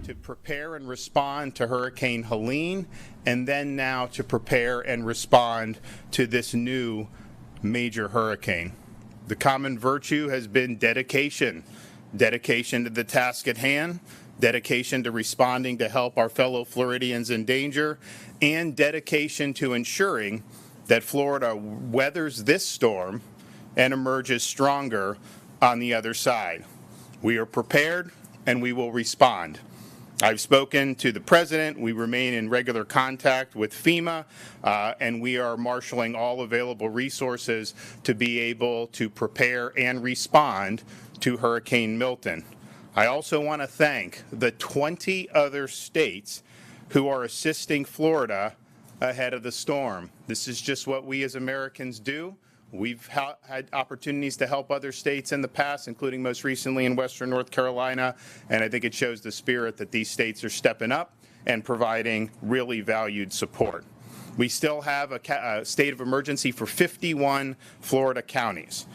to prepare and respond to Hurricane Helene, and then now to prepare and respond to this new major hurricane. The common virtue has been dedication. Dedication to the task at hand, dedication to responding to help our fellow Floridians in danger, and dedication to ensuring that Florida weathers this storm and emerges stronger on the other side. We are prepared and we will respond. I've spoken to the President. We remain in regular contact with FEMA, and we are marshaling all available resources to be able to prepare and respond to Hurricane Milton. I also want to thank the 20 other states who are assisting Florida ahead of the storm. This is just what we as Americans do. We've had opportunities to help other states in the past, including most recently in Western North Carolina, and I think it shows the spirit that these states are stepping up and providing really valued support. We still have a state of emergency for 51 Florida counties.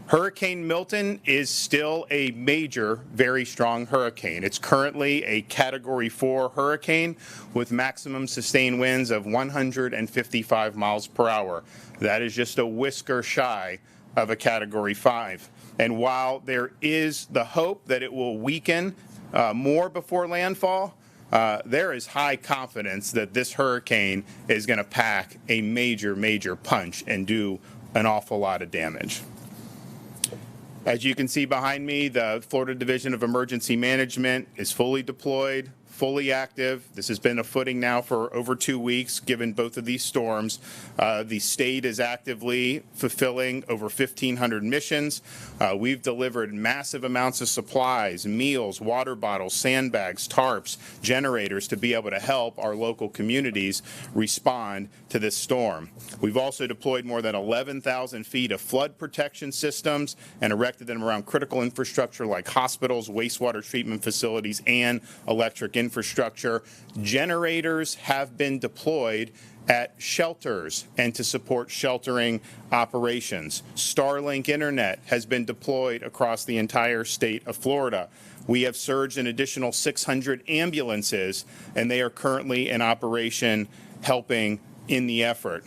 Hurricane Milton is still a major, very strong hurricane. It's currently a Category 4 hurricane with maximum sustained winds of 155 miles per hour. That is just a whisker shy of a Category 5. And while there is the hope that it will weaken more before landfall, there is high confidence that this hurricane is going to pack a major, major punch and do an awful lot of damage. As you can see behind me, the Florida Division of Emergency Management is fully deployed, fully active. This has been a footing now for over 2 weeks, given both of these storms. The state is actively fulfilling over 1,500 missions. We've delivered massive amounts of supplies, meals, water bottles, sandbags, tarps, generators to be able to help our local communities respond to this storm. We've also deployed more than 11,000 feet of flood protection systems and erected them around critical infrastructure like hospitals, wastewater treatment facilities, and electric infrastructure. Generators have been deployed at shelters and to support sheltering operations. Starlink internet has been deployed across the entire state of Florida. We have surged an additional 600 ambulances, and they are currently in operation helping in the effort.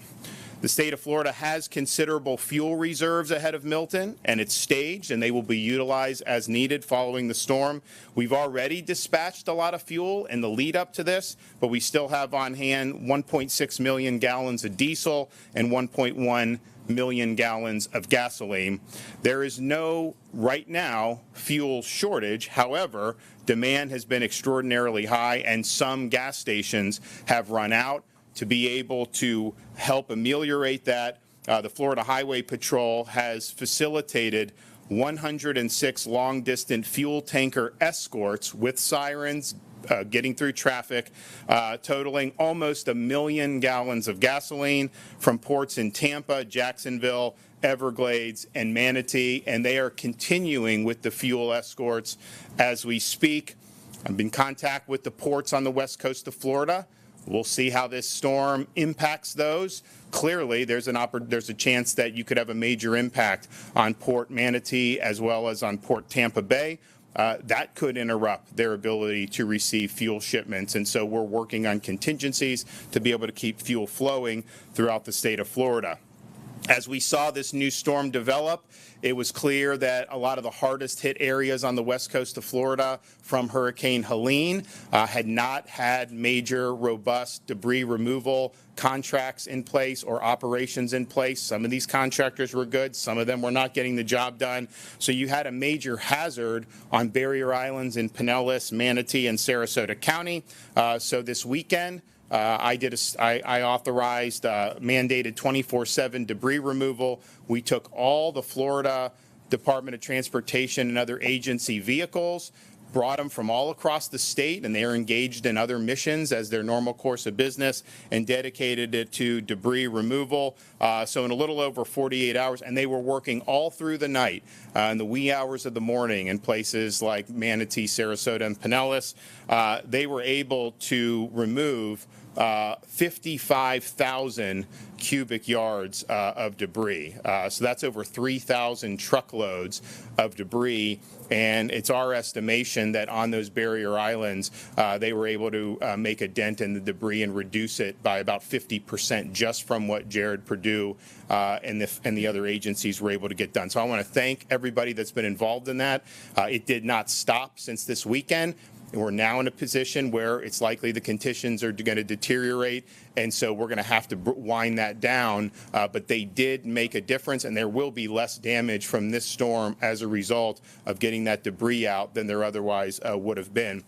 The state of Florida has considerable fuel reserves ahead of Milton, and it's staged, and they will be utilized as needed following the storm. We've already dispatched a lot of fuel in the lead up to this, but we still have on hand 1.6 million gallons of diesel and 1.1 million gallons of gasoline. There is no, right now, fuel shortage. However, demand has been extraordinarily high, and some gas stations have run out. To be able to help ameliorate that, the Florida Highway Patrol has facilitated 106 long-distance fuel tanker escorts with sirens getting through traffic, totaling almost 1 million gallons of gasoline from ports in Tampa, Jacksonville, Everglades, and Manatee, and they are continuing with the fuel escorts as we speak. I'm in contact with the ports on the west coast of Florida. We'll see how this storm impacts those. Clearly, there's a chance that you could have a major impact on Port Manatee as well as on Port Tampa Bay. That could interrupt their ability to receive fuel shipments. And so we're working on contingencies to be able to keep fuel flowing throughout the state of Florida. As we saw this new storm develop, it was clear that a lot of the hardest hit areas on the west coast of Florida from Hurricane Helene had not had major, robust debris removal contracts in place or operations in place. Some of these contractors were good. Some of them were not getting the job done. So you had a major hazard on barrier islands in Pinellas, Manatee, and Sarasota County. So this weekend, I authorized mandated 24/7 debris removal. We took all the Florida Department of Transportation and other agency vehicles, brought them from all across the state, and they are engaged in other missions as their normal course of business, and dedicated it to debris removal. So in a little over 48 hours, and they were working all through the night in the wee hours of the morning in places like Manatee, Sarasota, and Pinellas. They were able to remove 55,000 cubic yards of debris. So that's over 3,000 truckloads of debris. And it's our estimation that on those barrier islands, they were able to make a dent in the debris and reduce it by about 50% just from what Jared Perdue and the other agencies were able to get done. So I want to thank everybody that's been involved in that. It did not stop since this weekend. We're now in a position where it's likely the conditions are going to deteriorate, and so we're going to have to wind that down. But they did make a difference, and there will be less damage from this storm as a result of getting that debris out than there otherwise would have been.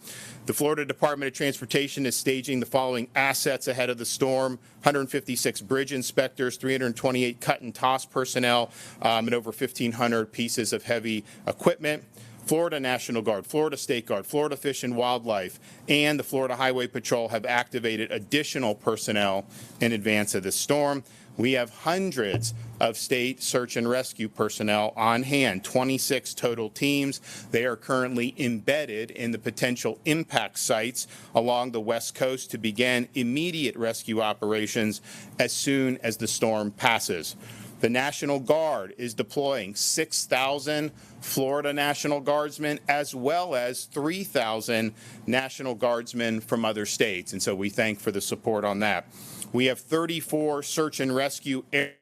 The Florida Department of Transportation is staging the following assets ahead of the storm: 156 bridge inspectors, 328 cut and toss personnel, and over 1,500 pieces of heavy equipment. Florida National Guard, Florida State Guard, Florida Fish and Wildlife, and the Florida Highway Patrol have activated additional personnel in advance of this storm. We have hundreds of state search and rescue personnel on hand, 26 total teams. They are currently embedded in the potential impact sites along the West Coast to begin immediate rescue operations as soon as the storm passes. The National Guard is deploying 6,000 Florida National Guardsmen as well as 3,000 National Guardsmen from other states, and so we thank for the support on that. We have 34 search and rescue areas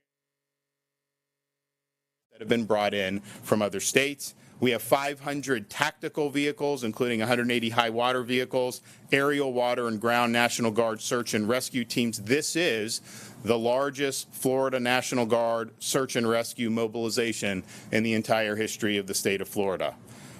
that have been brought in from other states. We have 500 tactical vehicles, including 180 high water vehicles, aerial, water, and ground National Guard search and rescue teams. This is the largest Florida National Guard search and rescue mobilization in the entire history of the state of Florida.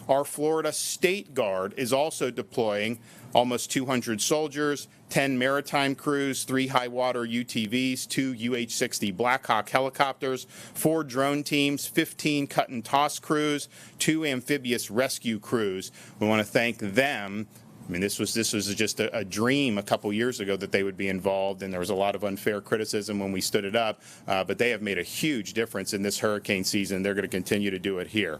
Our Florida State Guard is also deploying almost 200 soldiers, 10 maritime crews, 3 high water UTVs, 2 UH-60 Black Hawk helicopters, 4 drone teams, 15 cut and toss crews, 2 amphibious rescue crews. We want to thank them. I mean, this was just a dream a couple years ago that they would be involved, and there was a lot of unfair criticism when we stood it up, but they have made a huge difference in this hurricane season. They're going to continue to do it here.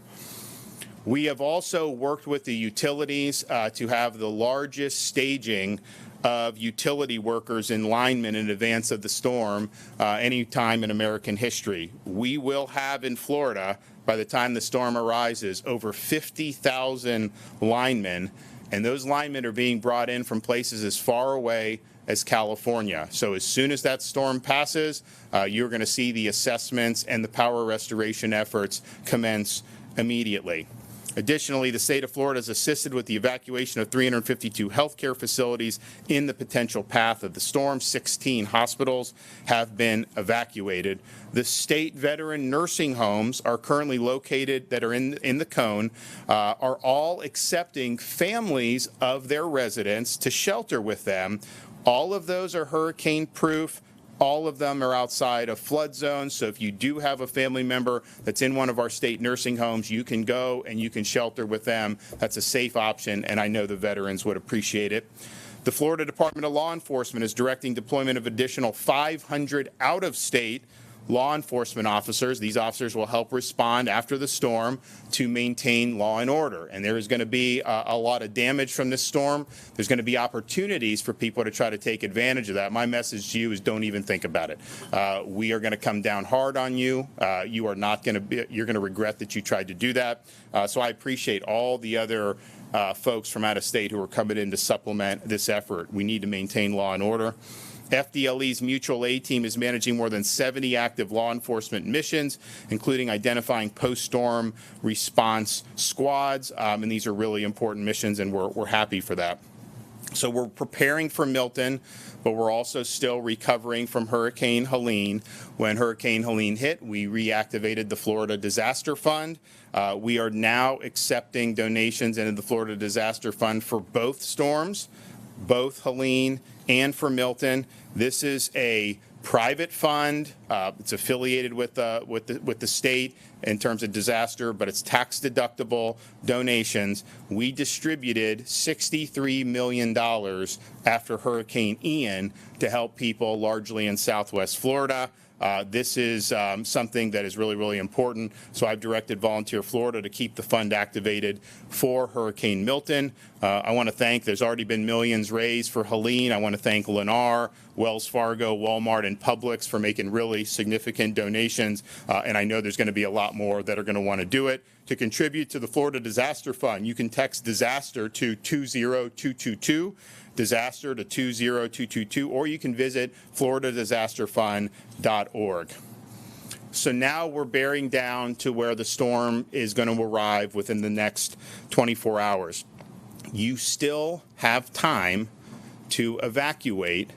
We have also worked with the utilities to have the largest staging of utility workers and linemen in advance of the storm any time in American history. We will have in Florida, by the time the storm arises, over 50,000 linemen, and those linemen are being brought in from places as far away as California. So as soon as that storm passes, you're going to see the assessments and the power restoration efforts commence immediately. Additionally, the state of Florida has assisted with the evacuation of 352 healthcare facilities in the potential path of the storm. 16 hospitals have been evacuated. The state veteran nursing homes are currently located that are in the cone, are all accepting families of their residents to shelter with them. All of those are hurricane proof. All of them are outside of flood zones, so if you do have a family member that's in one of our state nursing homes, you can go and you can shelter with them. That's a safe option, and I know the veterans would appreciate it. The Florida Department of Law Enforcement is directing deployment of additional 500 out-of-state law enforcement officers. These officers will help respond after the storm to maintain law and order. And there is going to be a lot of damage from this storm. There's going to be opportunities for people to try to take advantage of that. My message to you is don't even think about it. We are going to come down hard on you. You are not going to be, you're going to regret that you tried to do that. So I appreciate all the other folks from out of state who are coming in to supplement this effort. We need to maintain law and order. FDLE's mutual aid team is managing more than 70 active law enforcement missions, including identifying post-storm response squads, and these are really important missions, and we're happy for that. So we're preparing for Milton, but we're also still recovering from Hurricane Helene. When Hurricane Helene hit, we reactivated the Florida Disaster Fund. We are now accepting donations into the Florida Disaster Fund for both storms, both Helene and for Milton. This is a private fund. It's affiliated with the state in terms of disaster, but it's tax deductible donations. We distributed $63 million after Hurricane Ian to help people largely in Southwest Florida. This is something that is really, really important. So I've directed Volunteer Florida to keep the fund activated for Hurricane Milton. I want to thank, there's already been millions raised for Helene. I want to thank Lennar, Wells Fargo, Walmart, and Publix for making really significant donations. And I know there's going to be a lot more that are going to want to do it. To contribute to the Florida Disaster Fund, you can text disaster to 20222. Disaster to 20222, or you can visit floridadisasterfund.org. So now we're bearing down to where the storm is going to arrive within the next 24 hours. You still have time to evacuate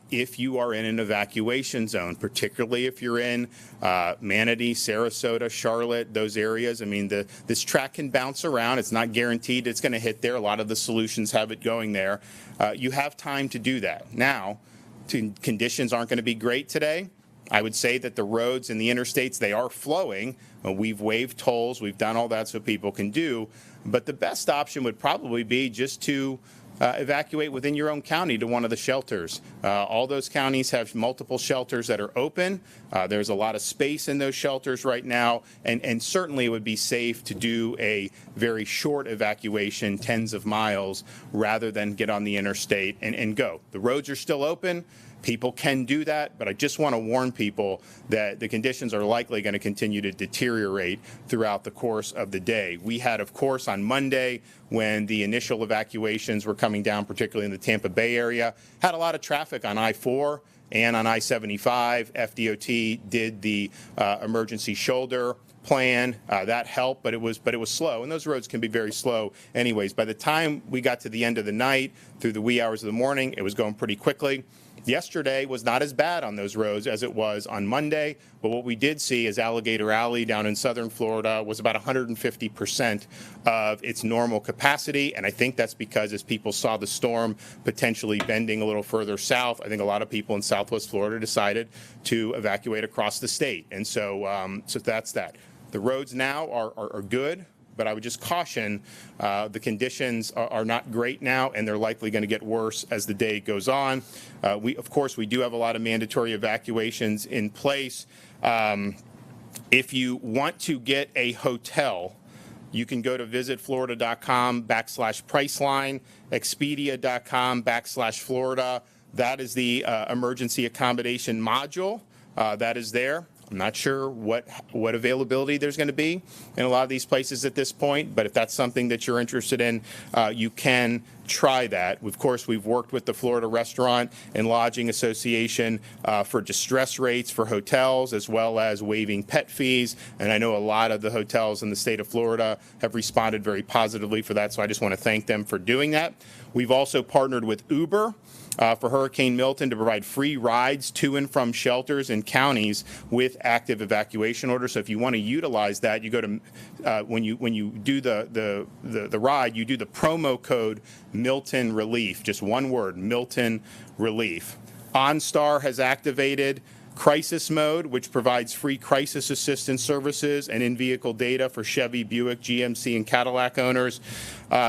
if you are in an evacuation zone, particularly if you're in Manatee, Sarasota, Charlotte, those areas. I mean, this track can bounce around. It's not guaranteed it's going to hit there. A lot of the solutions have it going there. You have time to do that. Now, conditions aren't going to be great today. I would say that the roads and the interstates, they are flowing. We've waived tolls. We've done all that so people can do. But the best option would probably be just to evacuate within your own county to one of the shelters. All those counties have multiple shelters that are open. There's a lot of space in those shelters right now, and certainly it would be safe to do a very short evacuation, tens of miles, rather than get on the interstate and go. The roads are still open. People can do that, but I just want to warn people that the conditions are likely going to continue to deteriorate throughout the course of the day. We had, of course, on Monday, when the initial evacuations were coming down, particularly in the Tampa Bay area, had a lot of traffic on I-4 and on I-75. FDOT did the emergency shoulder plan. That helped, but it was slow, and those roads can be very slow anyways. By the time we got to the end of the night, through the wee hours of the morning, it was going pretty quickly. Yesterday was not as bad on those roads as it was on Monday, but what we did see is Alligator Alley down in southern Florida was about 150% of its normal capacity, and I think that's because as people saw the storm potentially bending a little further south, I think a lot of people in Southwest Florida decided to evacuate across the state, and so that's that. The roads now are good, but I would just caution the conditions are not great now, and they're likely going to get worse as the day goes on. Of course, we do have a lot of mandatory evacuations in place. If you want to get a hotel, you can go to visitflorida.com/Priceline, Expedia.com/Florida. That is the emergency accommodation module that is there. I'm not sure what availability there's going to be in a lot of these places at this point, but if that's something that you're interested in, you can try that. Of course, we've worked with the Florida Restaurant and Lodging Association for distress rates for hotels, as well as waiving pet fees, and I know a lot of the hotels in the state of Florida have responded very positively for that, so I just want to thank them for doing that. We've also partnered with Uber for Hurricane Milton to provide free rides to and from shelters in counties with active evacuation orders. So if you want to utilize that, you go to when you do the ride, you do the promo code Milton Relief, just one word, Milton Relief. OnStar has activated Crisis Mode, which provides free crisis assistance services and in-vehicle data for Chevy, Buick, GMC, and Cadillac owners.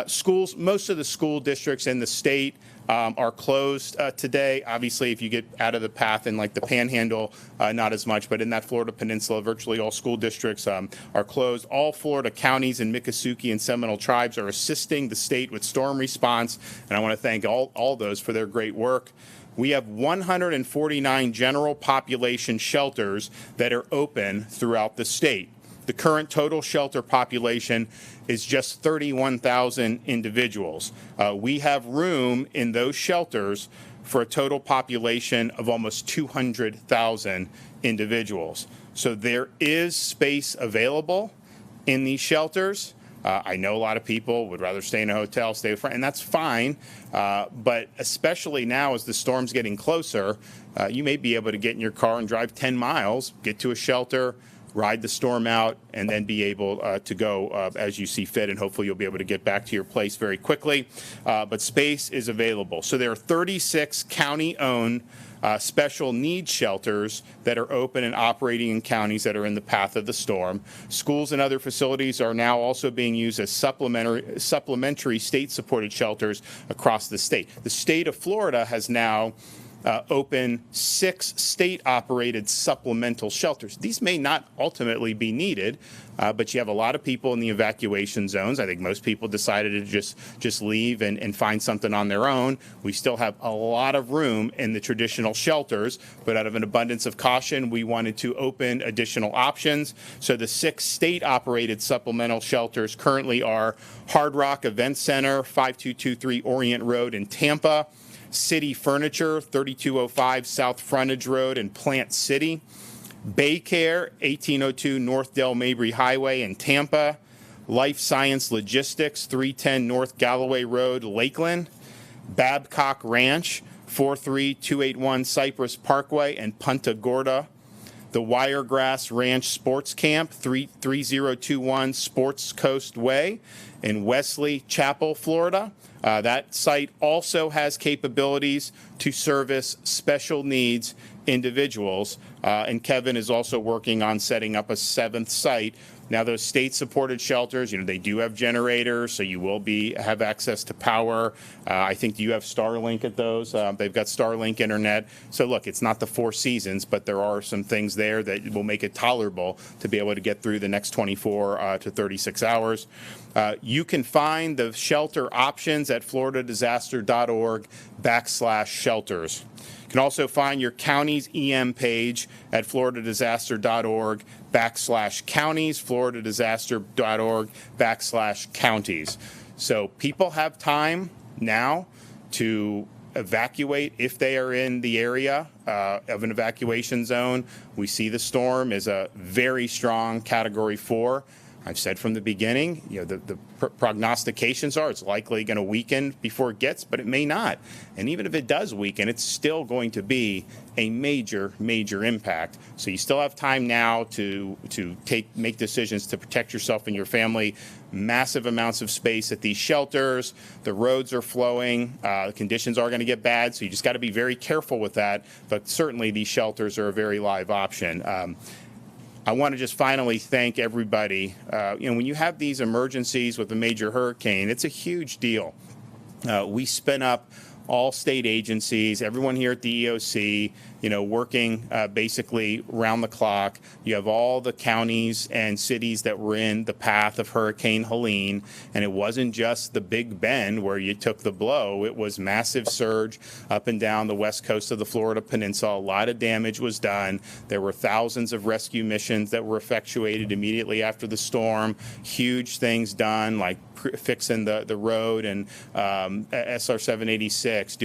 Schools, most of the school districts in the state are closed today. Obviously, if you get out of the path in like the Panhandle, not as much, but in that Florida Peninsula, virtually all school districts are closed. All Florida counties and Miccosukee and Seminole tribes are assisting the state with storm response, and I want to thank all those for their great work. We have 149 general population shelters that are open throughout the state. The current total shelter population is just 31,000 individuals. We have room in those shelters for a total population of almost 200,000 individuals. So there is space available in these shelters. I know a lot of people would rather stay in a hotel, stay with friends, and that's fine. But especially now as the storm's getting closer, you may be able to get in your car and drive 10 miles, get to a shelter, ride the storm out, and then be able to go as you see fit, and hopefully you'll be able to get back to your place very quickly. But space is available. So there are 36 county-owned special needs shelters that are open and operating in counties that are in the path of the storm. Schools and other facilities are now also being used as supplementary state-supported shelters across the state. The state of Florida has now open 6 state-operated supplemental shelters. These may not ultimately be needed, but you have a lot of people in the evacuation zones. I think most people decided to just leave and find something on their own. We still have a lot of room in the traditional shelters, but out of an abundance of caution, we wanted to open additional options. So the 6 state-operated supplemental shelters currently are Hard Rock Event Center, 5223 Orient Road in Tampa, City Furniture, 3205 South Frontage Road in Plant City, Baycare, 1802 North Del Mabry Highway in Tampa, Life Science Logistics, 310 North Galloway Road, Lakeland, Babcock Ranch, 43281 Cypress Parkway in Punta Gorda, the Wiregrass Ranch Sports Camp, 3021 Sports Coast Way in Wesley Chapel, Florida. That site also has capabilities to service special needs individuals, and Kevin is also working on setting up a 7th site. Now, those state-supported shelters, they do have generators, so you will have access to power. I think you have Starlink at those. They've got Starlink internet. So, look, it's not the 4 seasons, but there are some things there that will make it tolerable to be able to get through the next 24 to 36 hours. You can find the shelter options at floridadisaster.org/shelters. You can also find your county's EM page at floridadisaster.org/counties, floridadisaster.org/counties. So people have time now to evacuate if they are in the area of an evacuation zone. We see the storm is a very strong Category 4. I've said from the beginning, the prognostications are it's likely going to weaken before it gets, but it may not. And even if it does weaken, it's still going to be a major, major impact. So you still have time now to make decisions to protect yourself and your family. Massive amounts of space at these shelters. The roads are flowing. The conditions are going to get bad, so you just got to be very careful with that. But certainly these shelters are a very live option. I want to just finally thank everybody. When you have these emergencies with a major hurricane, it's a huge deal. We spin up all state agencies, everyone here at the EOC, working basically round the clock. You have all the counties and cities that were in the path of Hurricane Helene, and it wasn't just the Big Bend where you took the blow. It was massive surge up and down the west coast of the Florida Peninsula. A lot of damage was done. There were thousands of rescue missions that were effectuated immediately after the storm. Huge things done, like fixing the road and SR 786,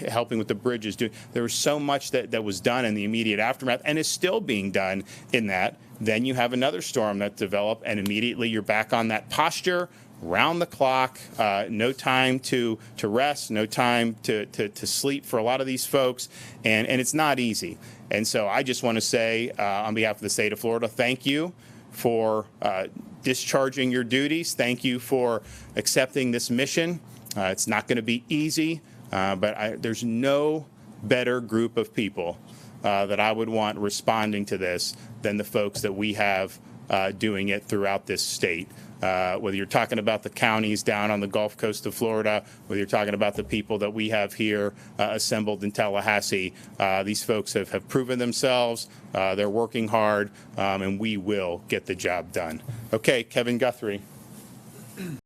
helping with the bridges. There was so much that was done in the immediate aftermath and is still being done in that. Then you have another storm that developed, and immediately you're back on that posture, round the clock, no time to rest, no time to sleep for a lot of these folks, and it's not easy. And so I just want to say, on behalf of the state of Florida, thank you for discharging your duties. Thank you for accepting this mission. It's not going to be easy, but there's no better group of people that I would want responding to this than the folks that we have doing it throughout this state. Whether you're talking about the counties down on the Gulf Coast of Florida, whether you're talking about the people that we have here assembled in Tallahassee, these folks have proven themselves. They're working hard, and we will get the job done. Okay, Kevin Guthrie.